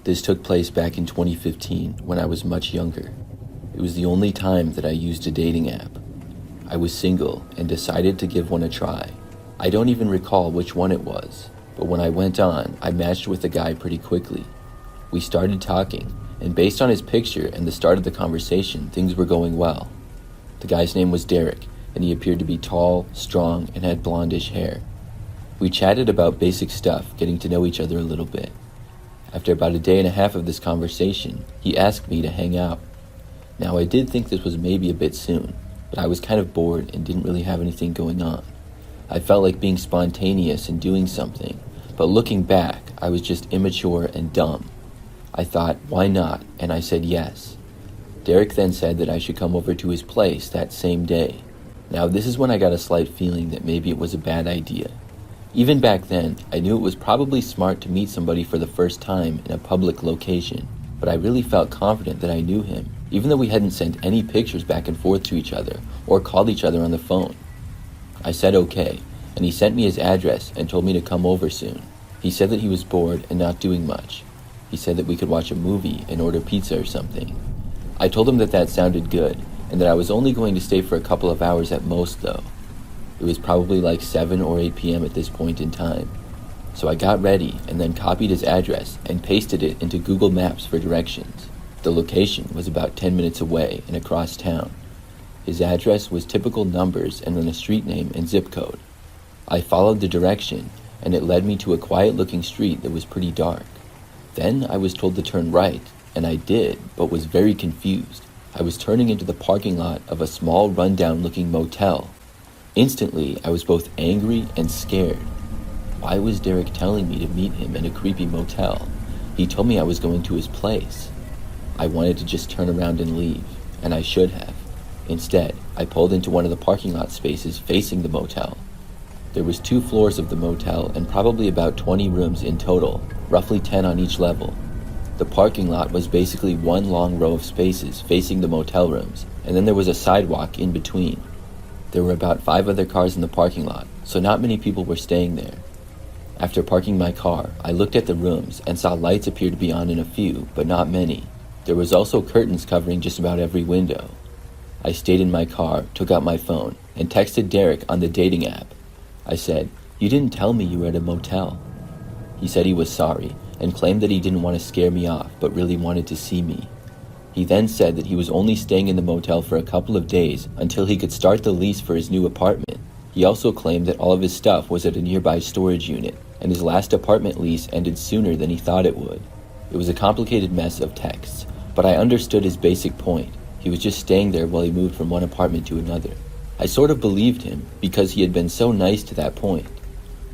This took place back in 2015 when I was much younger. It was the only time that I used a dating app. I was single and decided to give one a try. I don't even recall which one it was, but when I went on, I matched with the guy pretty quickly. We started talking, and based on his picture and the start of the conversation, things were going well. The guy's name was Derek, and he appeared to be tall, strong, and had blondish hair. We chatted about basic stuff, getting to know each other a little bit. After about a day and a half of this conversation, he asked me to hang out. Now, I did think this was maybe a bit soon, but I was kind of bored and didn't really have anything going on. I felt like being spontaneous and doing something, but looking back, I was just immature and dumb. I thought, why not? And I said yes. Derek then said that I should come over to his place that same day. Now, this is when I got a slight feeling that maybe it was a bad idea. Even back then, I knew it was probably smart to meet somebody for the first time in a public location, but I really felt confident that I knew him, even though we hadn't sent any pictures back and forth to each other or called each other on the phone. I said okay, and he sent me his address and told me to come over soon. He said that he was bored and not doing much. He said that we could watch a movie and order pizza or something. I told him that that sounded good, and that I was only going to stay for a couple of hours at most though. It was probably like 7 or 8 p.m. at this point in time. So I got ready and then copied his address and pasted it into Google Maps for directions. The location was about 10 minutes away and across town. His address was typical numbers and then a street name and zip code. I followed the direction and it led me to a quiet-looking street that was pretty dark. Then I was told to turn right, and I did, but was very confused. I was turning into the parking lot of a small run-down-looking motel. Instantly, I was both angry and scared. Why was Derek telling me to meet him in a creepy motel? He told me I was going to his place. I wanted to just turn around and leave, and I should have. Instead, I pulled into one of the parking lot spaces facing the motel. There was 2 floors of the motel and probably about 20 rooms in total, roughly 10 on each level. The parking lot was basically one long row of spaces facing the motel rooms, and then there was a sidewalk in between. There were about 5 other cars in the parking lot, so not many people were staying there. After parking my car, I looked at the rooms and saw lights appear to be on in a few, but not many. There was also curtains covering just about every window. I stayed in my car, took out my phone, and texted Derek on the dating app. I said, "You didn't tell me you were at a motel." He said he was sorry, and claimed that he didn't want to scare me off, but really wanted to see me. He then said that he was only staying in the motel for a couple of days until he could start the lease for his new apartment. He also claimed that all of his stuff was at a nearby storage unit, and his last apartment lease ended sooner than he thought it would. It was a complicated mess of texts, but I understood his basic point. He was just staying there while he moved from one apartment to another. I sort of believed him because he had been so nice to that point,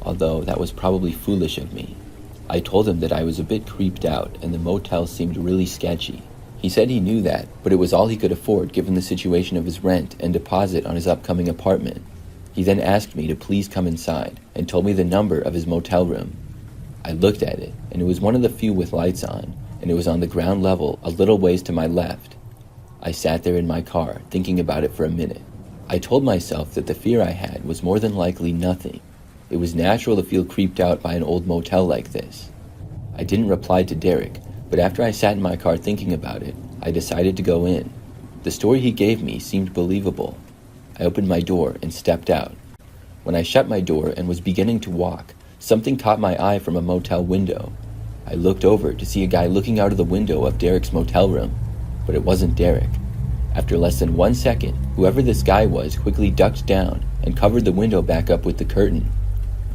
although that was probably foolish of me. I told him that I was a bit creeped out and the motel seemed really sketchy. He said he knew that, but it was all he could afford given the situation of his rent and deposit on his upcoming apartment. He then asked me to please come inside and told me the number of his motel room. I looked at it, and it was one of the few with lights on, and it was on the ground level a little ways to my left. I sat there in my car, thinking about it for a minute. I told myself that the fear I had was more than likely nothing. It was natural to feel creeped out by an old motel like this. I didn't reply to Derek, but after I sat in my car thinking about it, I decided to go in. The story he gave me seemed believable. I opened my door and stepped out. When I shut my door and was beginning to walk, something caught my eye from a motel window. I looked over to see a guy looking out of the window of Derek's motel room, but it wasn't Derek. After less than 1 second, whoever this guy was quickly ducked down and covered the window back up with the curtain.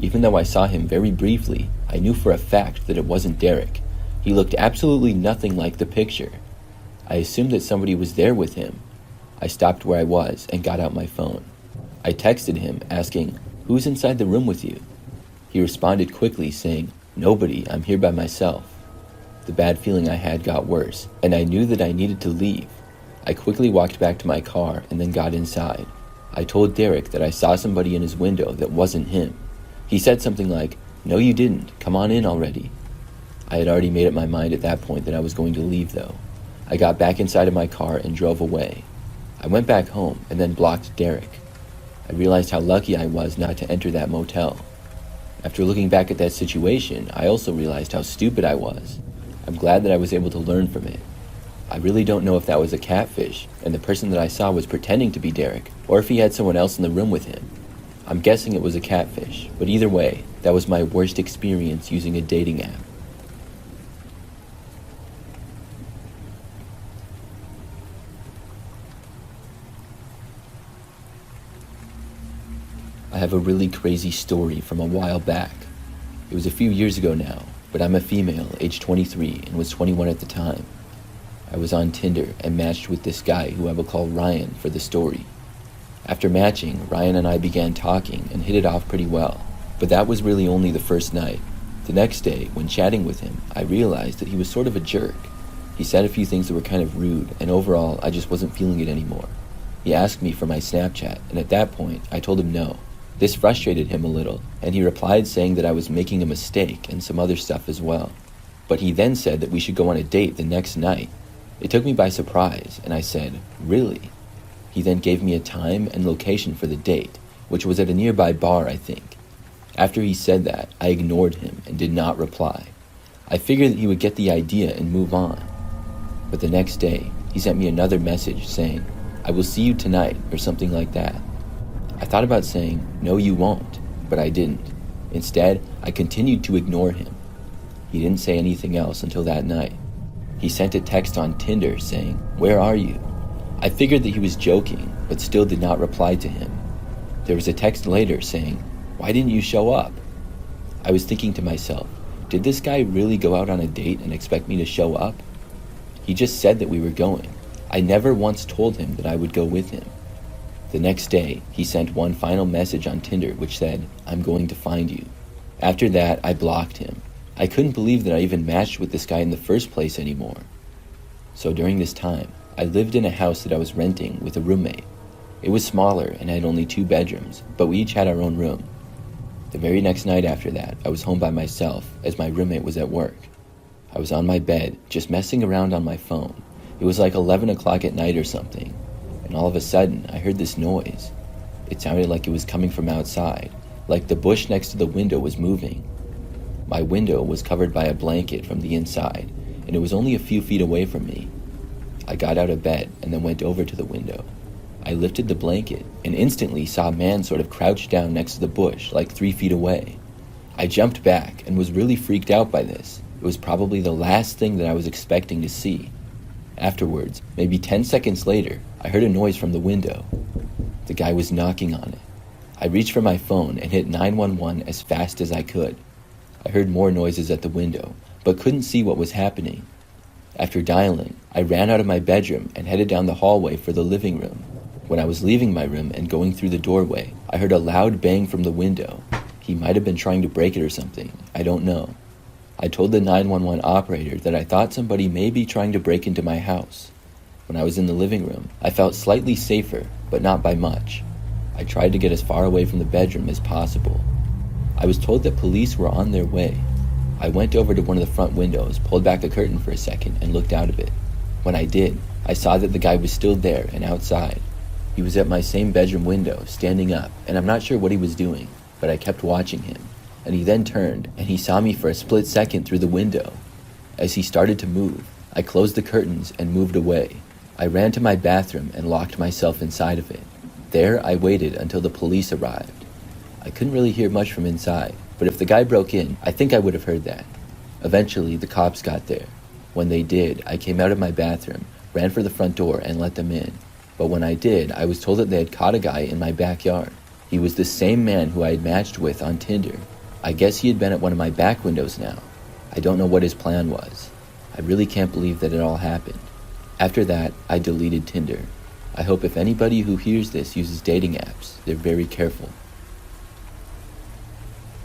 Even though I saw him very briefly, I knew for a fact that it wasn't Derek. He looked absolutely nothing like the picture. I assumed that somebody was there with him. I stopped where I was and got out my phone. I texted him asking, "Who's inside the room with you?" He responded quickly saying, "Nobody, I'm here by myself." The bad feeling I had got worse, and I knew that I needed to leave. I quickly walked back to my car and then got inside. I told Derek that I saw somebody in his window that wasn't him. He said something like, "No, you didn't. Come on in already." I had already made up my mind at that point that I was going to leave, though. I got back inside of my car and drove away. I went back home and then blocked Derek. I realized how lucky I was not to enter that motel. After looking back at that situation, I also realized how stupid I was. I'm glad that I was able to learn from it. I really don't know if that was a catfish, and the person that I saw was pretending to be Derek, or if he had someone else in the room with him. I'm guessing it was a catfish, but either way, that was my worst experience using a dating app. I have a really crazy story from a while back. It was a few years ago now, but I'm a female, age 23, and was 21 at the time. I was on Tinder and matched with this guy who I will call Ryan for the story. After matching, Ryan and I began talking and hit it off pretty well, but that was really only the first night. The next day, when chatting with him, I realized that he was sort of a jerk. He said a few things that were kind of rude, and overall, I just wasn't feeling it anymore. He asked me for my Snapchat, and at that point, I told him no. This frustrated him a little, and he replied saying that I was making a mistake and some other stuff as well. But he then said that we should go on a date the next night. It took me by surprise, and I said, "Really?" He then gave me a time and location for the date, which was at a nearby bar, I think. After he said that, I ignored him and did not reply. I figured that he would get the idea and move on. But the next day, he sent me another message saying, "I will see you tonight," or something like that. I thought about saying, "No, you won't," but I didn't. Instead, I continued to ignore him. He didn't say anything else until that night. He sent a text on Tinder saying, "Where are you?" I figured that he was joking, but still did not reply to him. There was a text later saying, "Why didn't you show up?" I was thinking to myself, did this guy really go out on a date and expect me to show up? He just said that we were going. I never once told him that I would go with him. The next day, he sent one final message on Tinder which said, "I'm going to find you." After that, I blocked him. I couldn't believe that I even matched with this guy in the first place anymore. So during this time, I lived in a house that I was renting with a roommate. It was smaller and had only 2 bedrooms, but we each had our own room. The very next night after that, I was home by myself as my roommate was at work. I was on my bed, just messing around on my phone. It was like 11 o'clock at night or something, and all of a sudden, I heard this noise. It sounded like it was coming from outside, like the bush next to the window was moving. My window was covered by a blanket from the inside, and it was only a few feet away from me. I got out of bed and then went over to the window. I lifted the blanket and instantly saw a man sort of crouched down next to the bush, like 3 feet away. I jumped back and was really freaked out by this. It was probably the last thing that I was expecting to see. Afterwards, maybe 10 seconds later, I heard a noise from the window. The guy was knocking on it. I reached for my phone and hit 911 as fast as I could. I heard more noises at the window, but couldn't see what was happening. After dialing, I ran out of my bedroom and headed down the hallway for the living room. When I was leaving my room and going through the doorway, I heard a loud bang from the window. He might have been trying to break it or something. I don't know. I told the 911 operator that I thought somebody may be trying to break into my house. When I was in the living room, I felt slightly safer, but not by much. I tried to get as far away from the bedroom as possible. I was told that police were on their way. I went over to one of the front windows, pulled back a curtain for a second, and looked out of it. When I did, I saw that the guy was still there and outside. He was at my same bedroom window, standing up, and I'm not sure what he was doing, but I kept watching him. And he then turned, and he saw me for a split second through the window. As he started to move, I closed the curtains and moved away. I ran to my bathroom and locked myself inside of it. There, I waited until the police arrived. I couldn't really hear much from inside, but if the guy broke in, I think I would have heard that. Eventually, the cops got there. When they did, I came out of my bathroom, ran for the front door, and let them in. But when I did, I was told that they had caught a guy in my backyard. He was the same man who I had matched with on Tinder. I guess he had been at one of my back windows now. I don't know what his plan was. I really can't believe that it all happened. After that, I deleted Tinder. I hope if anybody who hears this uses dating apps, they're very careful.